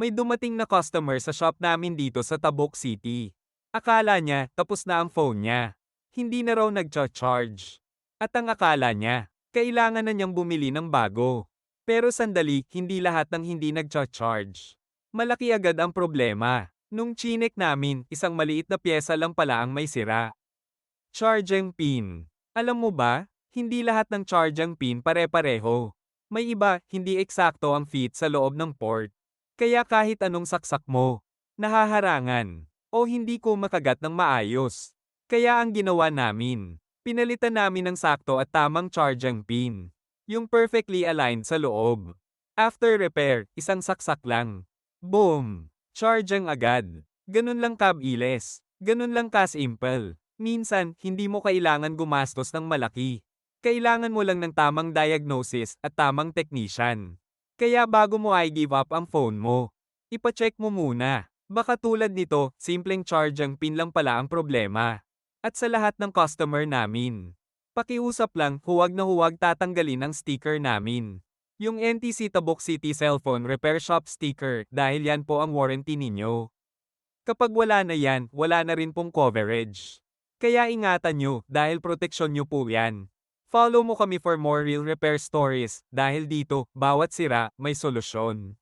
May dumating na customer sa shop namin dito sa Tabuk City. Akala niya tapos na ang phone niya. Hindi na raw nagcha-charge. At ang akala niya, kailangan na niyang bumili ng bago. Pero sandali, hindi lahat ng hindi nagcha-charge. Malaki agad ang problema. Nung chinek namin, isang maliit na pyesa lang pala ang may sira. Charging pin. Alam mo ba, hindi lahat ng charging pin pare-pareho. May iba, hindi eksakto ang fit sa loob ng port. Kaya kahit anong saksak mo, nahaharangan, o hindi ko makagat ng maayos. Kaya ang ginawa namin, pinalitan namin ng sakto at tamang charging pin. Yung perfectly aligned sa loob. After repair, isang saksak lang. Boom! Charging agad. Ganun lang kabilis. Ganun lang ka-simple. Minsan, hindi mo kailangan gumastos ng malaki. Kailangan mo lang ng tamang diagnosis at tamang technician. Kaya bago mo i-give up ang phone mo, ipacheck mo muna. Baka tulad nito, simpleng charging pin lang pala ang problema. At sa lahat ng customer namin, pakiusap lang, huwag na huwag tatanggalin ang sticker namin. Yung NTC Tabuk City Cellphone Repair Shop sticker dahil yan po ang warranty ninyo. Kapag wala na yan, wala na rin pong coverage. Kaya ingatan nyo dahil proteksyon nyo po yan. Follow mo kami for more real repair stories dahil dito, bawat sira, may solusyon.